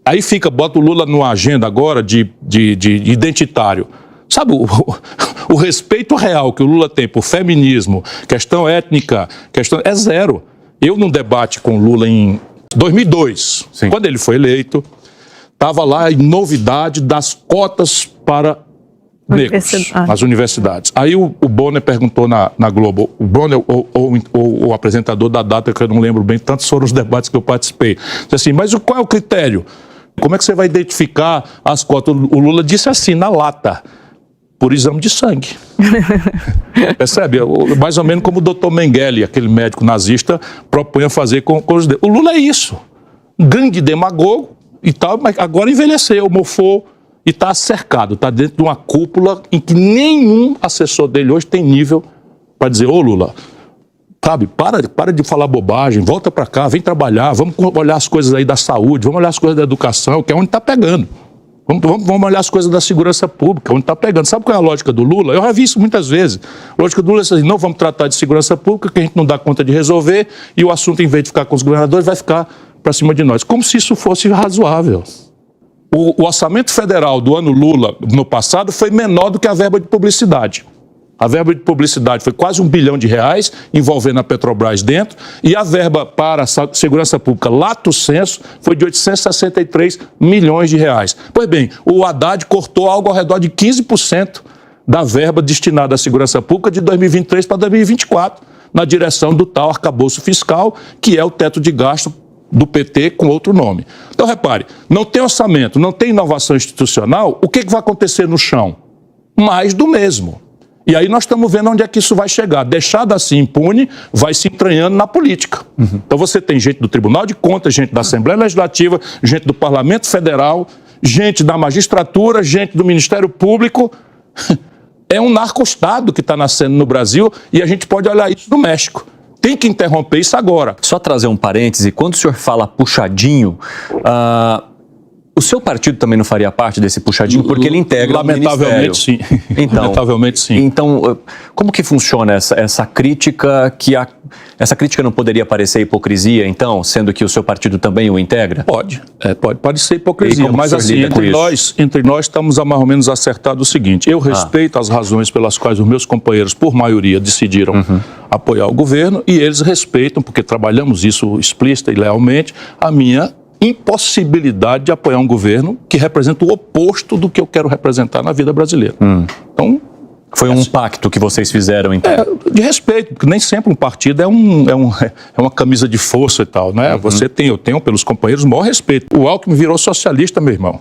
Aí bota o Lula numa agenda agora de identitário. Sabe, o respeito real que o Lula tem por feminismo, questão étnica, é zero. Eu, num debate com o Lula em 2002, sim, quando ele foi eleito, estava lá a novidade das cotas para negros nas universidades. Aí o Bonner perguntou na Globo, o Bonner ou o apresentador da Data, que eu não lembro bem, tantos foram os debates que eu participei. Disse assim, mas qual é o critério? Como é que você vai identificar as cotas? O Lula disse assim, na lata, por exame de sangue. Percebe? Mais ou menos como o Dr. Mengele, aquele médico nazista, propunha fazer com os dedos. O Lula é isso. Um grande demagogo e tal, mas agora envelheceu, mofou e está cercado. Está dentro de uma cúpula em que nenhum assessor dele hoje tem nível para dizer, ô Lula, sabe, para de falar bobagem, volta para cá, vem trabalhar, vamos olhar as coisas aí da saúde, vamos olhar as coisas da educação, que é onde está pegando. Vamos olhar as coisas da segurança pública, onde está pegando. Sabe qual é a lógica do Lula? Eu já vi isso muitas vezes. A lógica do Lula é assim, não vamos tratar de segurança pública, que a gente não dá conta de resolver, e o assunto, em vez de ficar com os governadores, vai ficar para cima de nós. Como se isso fosse razoável. O orçamento federal do ano Lula, no passado, foi menor do que a verba de publicidade. A verba de publicidade foi quase R$1 bilhão, envolvendo a Petrobras dentro, e a verba para a segurança pública, lato sensu, foi de R$863 milhões. Pois bem, o Haddad cortou algo ao redor de 15% da verba destinada à segurança pública de 2023 para 2024, na direção do tal arcabouço fiscal, que é o teto de gasto do PT com outro nome. Então, repare, não tem orçamento, não tem inovação institucional, o que vai acontecer no chão? Mais do mesmo. E aí nós estamos vendo onde é que isso vai chegar. Deixado assim impune, vai se entranhando na política. Então você tem gente do Tribunal de Contas, gente da Assembleia Legislativa, gente do Parlamento Federal, gente da magistratura, gente do Ministério Público. É um narco-estado que está nascendo no Brasil e a gente pode olhar isso no México. Tem que interromper isso agora. Só trazer um parêntese, quando o senhor fala puxadinho, o seu partido também não faria parte desse puxadinho? Porque ele integra o ministério. Lamentavelmente, sim. Então, lamentavelmente, sim. Então, como que funciona essa crítica? Essa crítica não poderia parecer hipocrisia, então, sendo que o seu partido também o integra? Pode ser hipocrisia, mas assim, entre nós estamos a mais ou menos acertado o seguinte, eu respeito as razões pelas quais os meus companheiros, por maioria, decidiram apoiar o governo, e eles respeitam, porque trabalhamos isso explícita e lealmente, a minha impossibilidade de apoiar um governo que representa o oposto do que eu quero representar na vida brasileira. Então, foi um pacto que vocês fizeram, então? De respeito, porque nem sempre um partido é uma camisa de força e tal, né? Eu tenho pelos companheiros o maior respeito. O Alckmin virou socialista, meu irmão.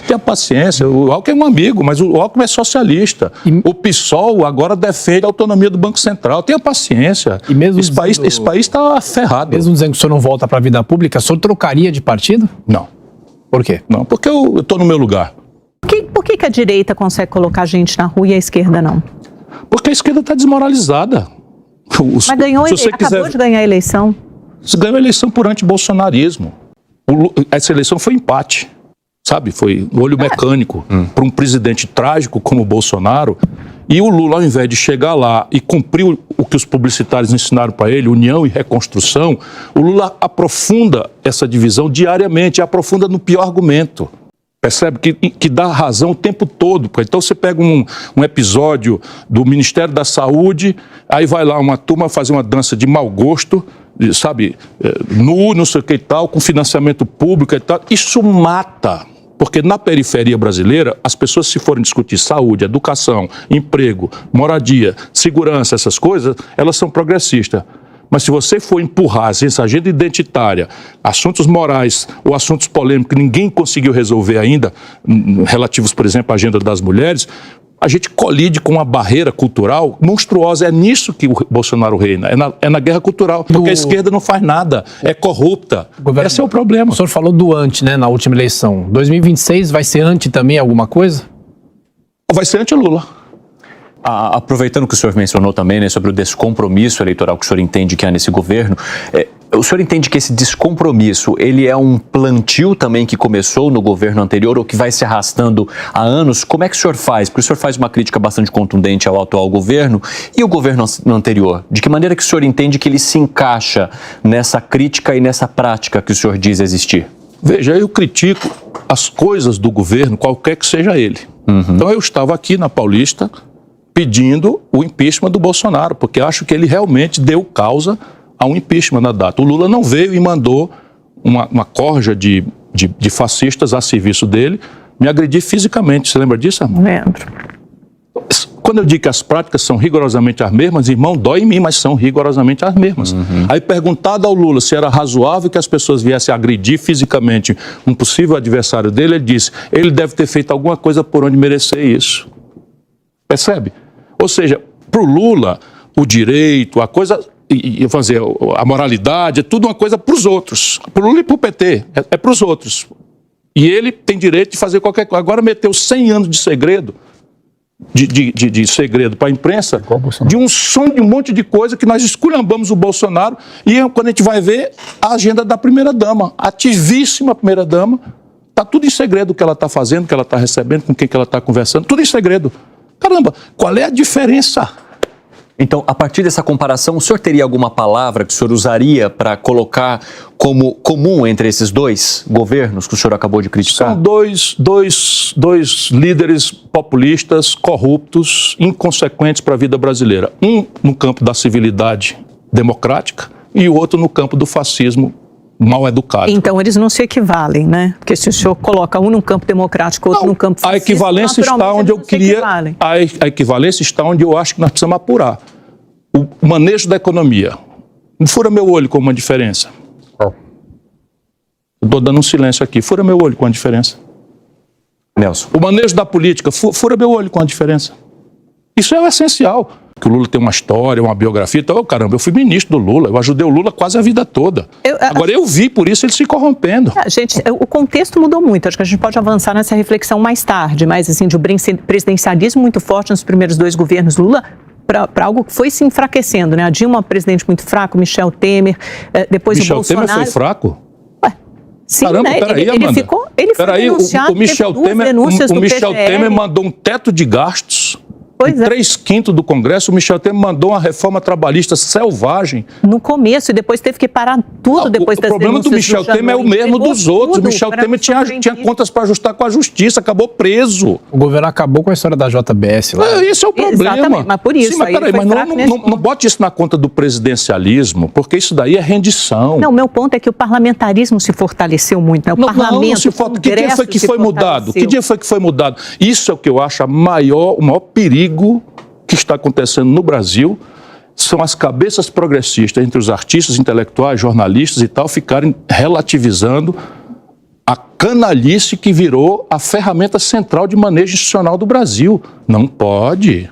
Tenha paciência, o Alckmin é um amigo, mas o Alckmin é socialista. O PSOL agora defende a autonomia do Banco Central. Tenha paciência. E mesmo esse país está ferrado. Mesmo dizendo que o senhor não volta para a vida pública, o senhor trocaria de partido? Não. Por quê? Não, porque eu estou no meu lugar. Por que a direita consegue colocar gente na rua e a esquerda não? Porque a esquerda está desmoralizada. Mas acabou de ganhar a eleição. Você ganhou a eleição por antibolsonarismo. Essa eleição foi empate. Sabe, foi olho mecânico para um presidente trágico como o Bolsonaro. E o Lula, ao invés de chegar lá e cumprir o que os publicitários ensinaram para ele, união e reconstrução, o Lula aprofunda essa divisão diariamente, aprofunda no pior argumento. Percebe? Que dá razão o tempo todo. Então você pega um episódio do Ministério da Saúde, aí vai lá uma turma fazer uma dança de mau gosto, sabe, não sei o que e tal, com financiamento público e tal. Isso mata. Porque na periferia brasileira, as pessoas, se forem discutir saúde, educação, emprego, moradia, segurança, essas coisas, elas são progressistas. Mas se você for empurrar essa agenda identitária, assuntos morais ou assuntos polêmicos que ninguém conseguiu resolver ainda, relativos, por exemplo, à agenda das mulheres, a gente colide com uma barreira cultural monstruosa. É nisso que o Bolsonaro reina, é na guerra cultural, porque a esquerda não faz nada, é corrupta. Esse é o problema. O senhor falou do anti, né, na última eleição. 2026 vai ser anti também alguma coisa? Vai ser anti-Lula. Aproveitando que o senhor mencionou também, né, sobre o descompromisso eleitoral que o senhor entende que há nesse governo, o senhor entende que esse descompromisso, ele é um plantio também que começou no governo anterior ou que vai se arrastando há anos? Como é que o senhor faz? Porque o senhor faz uma crítica bastante contundente ao atual governo e o governo anterior. De que maneira que o senhor entende que ele se encaixa nessa crítica e nessa prática que o senhor diz existir? Veja, eu critico as coisas do governo, qualquer que seja ele. Então eu estava aqui na Paulista pedindo o impeachment do Bolsonaro, porque acho que ele realmente deu causa a um impeachment na data. O Lula não veio e mandou uma corja de fascistas a serviço dele me agredir fisicamente. Você lembra disso, irmão? Lembro. Quando eu digo que as práticas são rigorosamente as mesmas, irmão, dói em mim, mas são rigorosamente as mesmas. Aí perguntado ao Lula se era razoável que as pessoas viessem agredir fisicamente um possível adversário dele, ele disse, ele deve ter feito alguma coisa por onde merecer isso. Percebe? Ou seja, para o Lula, o direito, a coisa, a moralidade, é tudo uma coisa para os outros. Para o Lula e para o PT, é para os outros. E ele tem direito de fazer qualquer coisa. Agora meteu 100 anos de segredo, de segredo para a imprensa, de um som de um monte de coisa que nós esculhambamos o Bolsonaro, e quando a gente vai ver a agenda da primeira-dama, ativíssima primeira-dama, está tudo em segredo o que ela está fazendo, o que ela está recebendo, com quem que ela está conversando, tudo em segredo. Caramba, qual é a diferença? Então, a partir dessa comparação, o senhor teria alguma palavra que o senhor usaria para colocar como comum entre esses dois governos que o senhor acabou de criticar? São dois líderes populistas, corruptos, inconsequentes para a vida brasileira. Um no campo da civilidade democrática e o outro no campo do fascismo mal educado. Então eles não se equivalem, né? Porque se o senhor coloca um no campo democrático, outro no campo fascista, a equivalência está onde eu queria. A equivalência está onde eu acho que nós precisamos apurar. O manejo da economia. Não fura meu olho com uma diferença. Estou dando um silêncio aqui. Fura meu olho com a diferença. Nelson. O manejo da política. Fura meu olho com a diferença. Isso é o essencial. Que o Lula tem uma história, uma biografia. Então, caramba, eu fui ministro do Lula. Eu ajudei o Lula quase a vida toda. Agora, eu vi por isso ele se corrompendo. Gente, o contexto mudou muito. Acho que a gente pode avançar nessa reflexão mais tarde. Mas, assim, de um presidencialismo muito forte nos primeiros dois governos Lula para algo que foi se enfraquecendo, né? A Dilma, presidente muito fraco, Michel Temer, depois o Bolsonaro... Michel Temer foi fraco? Sim, caramba, né? Peraí, ele foi denunciado, o Michel Temer mandou um teto de gastos. Em 3/5 do Congresso, o Michel Temer mandou uma reforma trabalhista selvagem. No começo, e depois teve que parar tudo depois das denúncias. O problema do Michel Temer é o mesmo dos outros. O Michel Temer tinha contas para ajustar com a justiça, acabou preso. O governo acabou com a história da JBS lá. Esse é o problema. Exatamente, mas por isso. Sim, mas peraí, não bote isso na conta do presidencialismo, porque isso daí é rendição. Não, meu ponto é que o parlamentarismo se fortaleceu muito, né? O parlamento, que dia foi que foi mudado? Que dia foi que foi mudado? Isso é o que eu acho o maior perigo que está acontecendo no Brasil, são as cabeças progressistas entre os artistas, intelectuais, jornalistas e tal, ficarem relativizando a canalice que virou a ferramenta central de manejo institucional do Brasil. Não pode.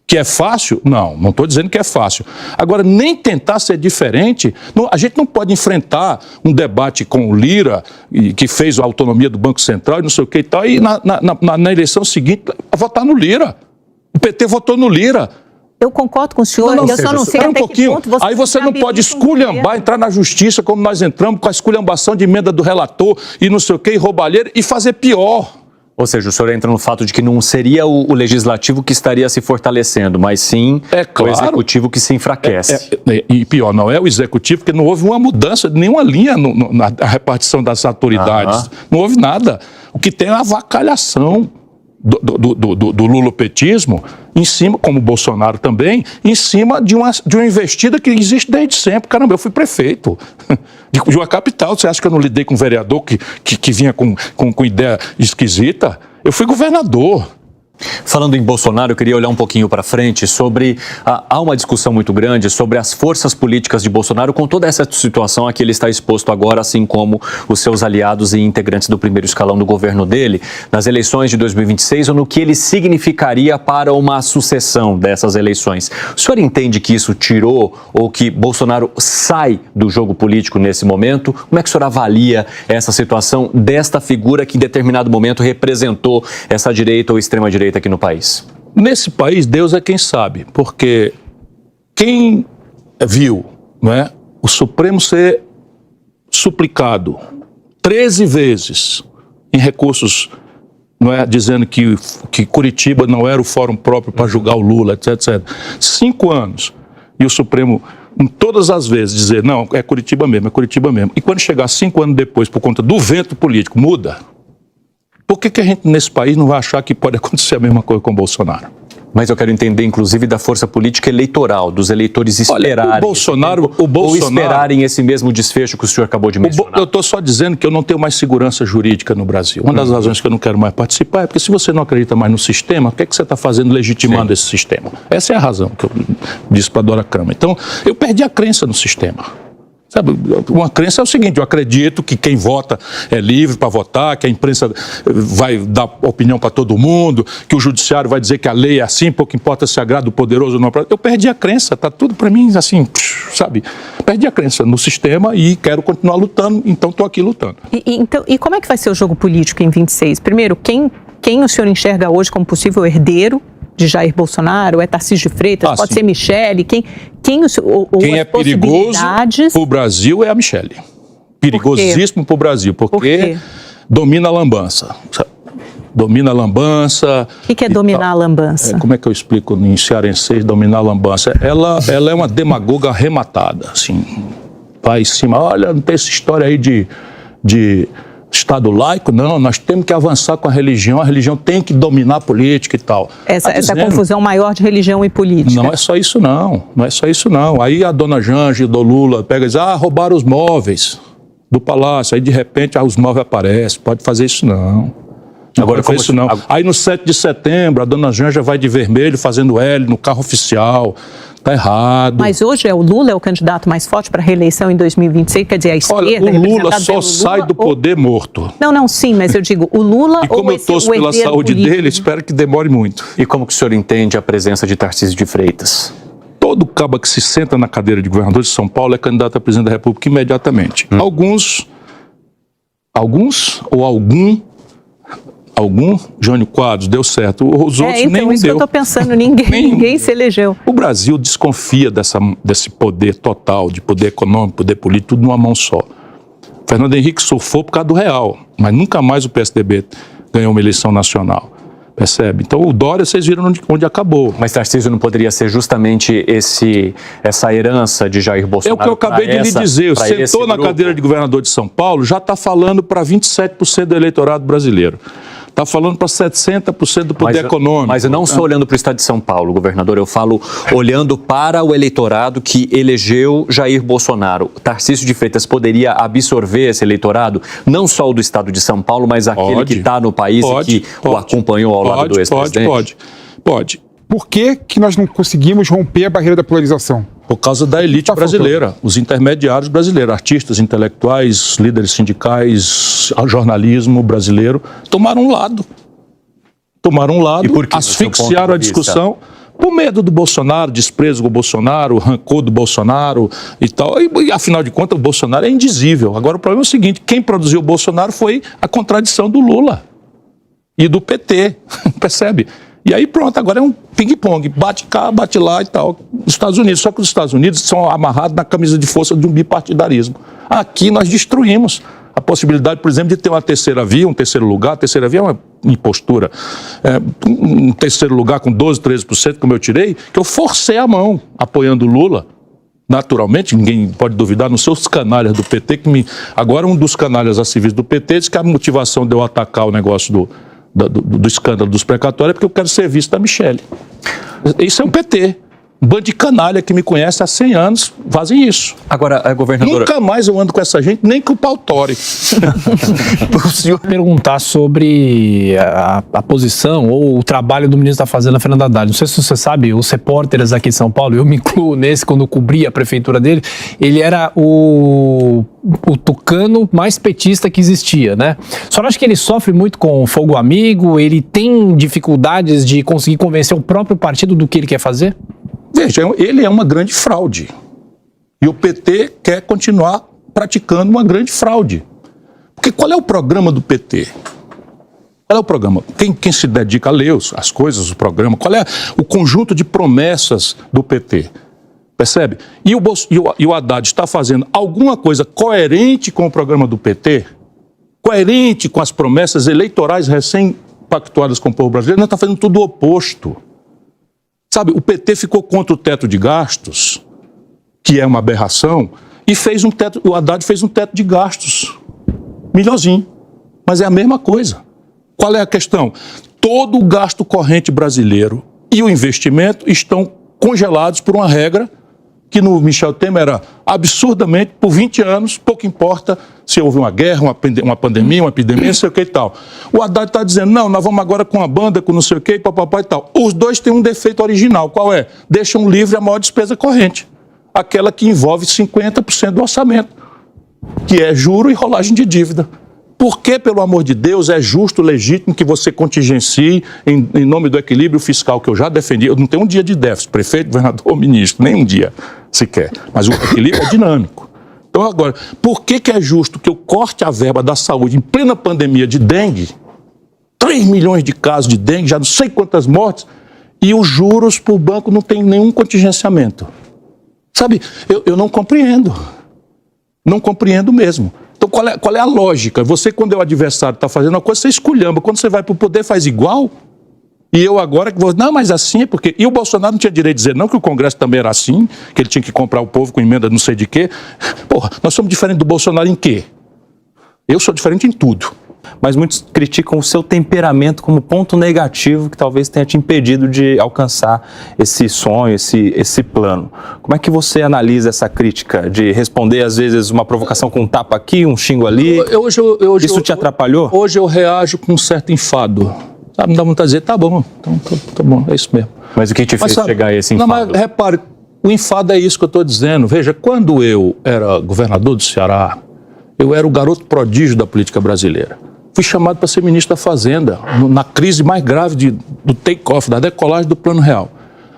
Que é fácil? Não estou dizendo que é fácil. Agora, nem tentar ser diferente, a gente não pode enfrentar um debate com o Lira, que fez a autonomia do Banco Central e não sei o que e tal, e na eleição seguinte, votar no Lira. O PT votou no Lira. Eu concordo com o senhor, eu só não sei até que ponto você... Aí você não pode esculhambar, entrar na justiça como nós entramos, com a esculhambação de emenda do relator e não sei o que, e roubalheira, e fazer pior. Ou seja, o senhor entra no fato de que não seria o legislativo que estaria se fortalecendo, mas sim o executivo que se enfraquece. E pior, não é o executivo, porque não houve uma mudança, nenhuma linha na repartição das autoridades. Não houve nada. O que tem é a avacalhação do lulopetismo, em cima, como o Bolsonaro também, em cima de uma investida que existe desde sempre. Caramba, eu fui prefeito de uma capital. Você acha que eu não lidei com um vereador que vinha com ideia esquisita? Eu fui governador. Falando em Bolsonaro, eu queria olhar um pouquinho para frente sobre... Há uma discussão muito grande sobre as forças políticas de Bolsonaro com toda essa situação a que ele está exposto agora, assim como os seus aliados e integrantes do primeiro escalão do governo dele, nas eleições de 2026, ou no que ele significaria para uma sucessão dessas eleições. O senhor entende que isso tirou ou que Bolsonaro sai do jogo político nesse momento? Como é que o senhor avalia essa situação desta figura que em determinado momento representou essa direita ou extrema-direita aqui no país? Nesse país, Deus é quem sabe, porque quem viu, não é, o Supremo ser suplicado 13 vezes em recursos, não é, dizendo que Curitiba não era o fórum próprio para julgar o Lula, etc. 5 anos, e o Supremo em todas as vezes, dizer, não, é Curitiba mesmo, é Curitiba mesmo. E quando chegar 5 anos depois, por conta do vento político, muda, por que a gente nesse país não vai achar que pode acontecer a mesma coisa com o Bolsonaro? Mas eu quero entender, inclusive, da força política eleitoral, dos eleitores esperarem. Olha, o Bolsonaro ou esperarem esse mesmo desfecho que o senhor acabou de mencionar. Eu estou só dizendo que eu não tenho mais segurança jurídica no Brasil. Uma das razões que eu não quero mais participar é porque se você não acredita mais no sistema, o que é que você está fazendo legitimando esse sistema? Essa é a razão que eu disse para a Dora Kramer. Então, eu perdi a crença no sistema. Sabe, uma crença é o seguinte, eu acredito que quem vota é livre para votar, que a imprensa vai dar opinião para todo mundo, que o judiciário vai dizer que a lei é assim, pouco importa se agrada o poderoso ou não. Eu perdi a crença, está tudo para mim assim, sabe? Perdi a crença no sistema e quero continuar lutando, então estou aqui lutando. E como é que vai ser o jogo político em 26? Primeiro, quem o senhor enxerga hoje como possível herdeiro de Jair Bolsonaro? É Tarcísio de Freitas? Pode ser Michele? Quem é perigoso para o Brasil é a Michele. Perigosíssimo para o Brasil, porque domina a lambança. Domina a lambança. O que é dominar a lambança? Como é que eu explico em cearense dominar a lambança? Ela é uma demagoga arrematada, assim. Vai em cima, olha, não tem essa história aí de Estado laico, não, nós temos que avançar com a religião tem que dominar a política e tal. Essa confusão maior de religião e política. Não é só isso não. Aí a dona Janja do Lula pega e diz, roubaram os móveis do palácio, aí de repente os móveis aparecem, pode fazer isso não. Agora não isso não. Aí no 7 de setembro a dona Janja vai de vermelho fazendo L no carro oficial. Está errado. Mas hoje o Lula é o candidato mais forte para a reeleição em 2026, quer dizer, a esquerda... Olha, o Lula só sai do poder morto. Não, sim, mas eu digo, o Lula... E como eu torço pela saúde dele, espero que demore muito. E como que o senhor entende a presença de Tarcísio de Freitas? Todo cabo que se senta na cadeira de governador de São Paulo é candidato a presidente da República imediatamente. Alguns ou algum Jânio Quadros deu certo, os outros nem deu. Então, isso que eu estou pensando, ninguém se elegeu. O Brasil desconfia desse poder total, de poder econômico, poder político, tudo numa mão só. Fernando Henrique surfou por causa do real, mas nunca mais o PSDB ganhou uma eleição nacional. Percebe? Então o Dória, vocês viram onde acabou. Mas Tarcísio não poderia ser justamente essa herança de Jair Bolsonaro? É o que eu acabei de lhe dizer. Sentou na cadeira de governador de São Paulo, já está falando para 27% do eleitorado brasileiro. Está falando para 60% do poder econômico. Mas eu não só olhando para o estado de São Paulo, governador, eu falo olhando para o eleitorado que elegeu Jair Bolsonaro. Tarcísio de Freitas poderia absorver esse eleitorado, não só o do estado de São Paulo, mas aquele que está no país e que o acompanhou ao lado do ex-presidente? Pode. Por que nós não conseguimos romper a barreira da polarização? Por causa da elite brasileira, os intermediários brasileiros, artistas, intelectuais, líderes sindicais, jornalismo brasileiro, tomaram um lado, E por que, asfixiaram a discussão por medo do Bolsonaro, desprezo do Bolsonaro, rancor do Bolsonaro e tal. E afinal de contas, o Bolsonaro é indizível. Agora o problema é o seguinte, quem produziu o Bolsonaro foi a contradição do Lula e do PT, percebe? E aí pronto, agora é um ping-pong, bate cá, bate lá e tal. Os Estados Unidos, só que os Estados Unidos são amarrados na camisa de força de um bipartidarismo. Aqui nós destruímos a possibilidade, por exemplo, de ter uma terceira via, um terceiro lugar. A terceira via é uma impostura. Um terceiro lugar com 12%, 13%, como eu tirei, que eu forcei a mão apoiando o Lula. Naturalmente, ninguém pode duvidar, nos seus canalhas do PT, agora um dos canalhas a civis do PT diz que a motivação de eu atacar o negócio do escândalo dos precatórios é porque eu quero ser visto da Michele. Isso é um PT. Um bando de canalha que me conhece há 100 anos fazem isso. Agora, governadora... Nunca mais eu ando com essa gente, nem com o pau tore. O senhor perguntar sobre a posição ou o trabalho do ministro da Fazenda, Fernando Haddad. Não sei se você sabe, os repórteres aqui de São Paulo, eu me incluo nesse, quando eu cobri a prefeitura dele, ele era o tucano mais petista que existia, né? Só acha que ele sofre muito com fogo amigo, ele tem dificuldades de conseguir convencer o próprio partido do que ele quer fazer? Veja, ele é uma grande fraude. E o PT quer continuar praticando uma grande fraude. Porque qual é o programa do PT? Qual é o programa? Quem se dedica a ler as coisas, o programa, qual é o conjunto de promessas do PT? Percebe? E o Haddad está fazendo alguma coisa coerente com o programa do PT? Coerente com as promessas eleitorais recém-pactuadas com o povo brasileiro? Não, está fazendo tudo o oposto. Sabe, o PT ficou contra o teto de gastos, que é uma aberração, e fez um teto, o Haddad fez um teto de gastos. Melhorzinho. Mas é a mesma coisa. Qual é a questão? Todo o gasto corrente brasileiro e o investimento estão congelados por uma regra que no Michel Temer era absurdamente, por 20 anos, pouco importa se houve uma guerra, uma pandemia, uma epidemia, não sei o que e tal. O Haddad está dizendo, não, nós vamos agora com uma banda, com não sei o que, papapá e tal. Os dois têm um defeito original, qual é? Deixam livre a maior despesa corrente, aquela que envolve 50% do orçamento, que é juro e rolagem de dívida. Por que, pelo amor de Deus, é justo, legítimo que você contingencie em nome do equilíbrio fiscal que eu já defendi? Eu não tenho um dia de déficit, prefeito, governador ou ministro, nem um dia sequer. Mas o equilíbrio é dinâmico. Então agora, por que é justo que eu corte a verba da saúde em plena pandemia de dengue, 3 milhões de casos de dengue, já não sei quantas mortes, e os juros para o banco não tem nenhum contingenciamento? Sabe, eu não compreendo. Não compreendo mesmo. Então, qual é a lógica? Você, quando é o adversário está fazendo uma coisa, você esculhamba. Quando você vai para o poder, faz igual. E eu agora que vou... Não, mas assim é porque... E o Bolsonaro não tinha direito de dizer não, que o Congresso também era assim, que ele tinha que comprar o povo com emenda não sei de quê. Porra, nós somos diferentes do Bolsonaro em quê? Eu sou diferente em tudo. Mas muitos criticam o seu temperamento como ponto negativo que talvez tenha te impedido de alcançar esse sonho, esse plano. Como é que você analisa essa crítica de responder, às vezes, uma provocação com um tapa aqui, um xingo ali? Isso te atrapalhou? Hoje eu reajo com um certo enfado. Sabe, me dá vontade de dizer, tá bom, então, tá bom, é isso mesmo. Mas o que te fez chegar a esse enfado? Não, mas repare, o enfado é isso que eu estou dizendo. Veja, quando eu era governador do Ceará, eu era o garoto prodígio da política brasileira. Fui chamado para ser ministro da Fazenda, na crise mais grave do take-off, da decolagem do Plano Real.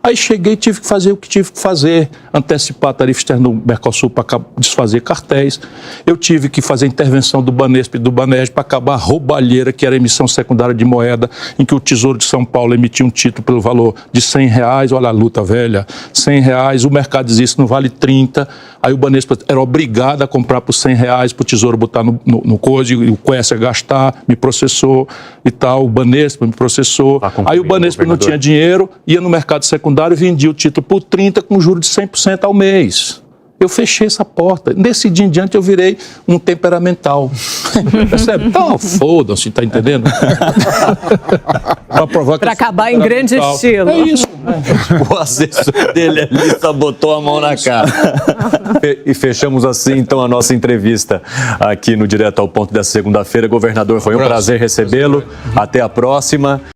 Aí cheguei e tive que fazer o que tive que fazer, antecipar a tarifa externa do Mercosul para desfazer cartéis. Eu tive que fazer a intervenção do Banesp e do Banerj para acabar a roubalheira, que era a emissão secundária de moeda, em que o Tesouro de São Paulo emitia um título pelo valor de R$100, olha a luta velha, R$100, o mercado dizia isso não vale 30, aí o Banesp era obrigado a comprar por R$100 para o Tesouro botar no coisa, e o Quércia gastar, me processou e tal, o Banesp me processou. Aí o Banesp não tinha dinheiro, ia no mercado secundário e vendia o título por 30 com juros de 100% ao mês. Eu fechei essa porta. Nesse dia em diante eu virei um temperamental. Percebe? Então, foda-se, tá entendendo? Para acabar em grande estilo. É isso. O assessor dele ali só botou a mão na cara. E fechamos assim, então, a nossa entrevista aqui no Direto ao Ponto dessa segunda-feira. Governador, foi um prazer recebê-lo. Até a próxima.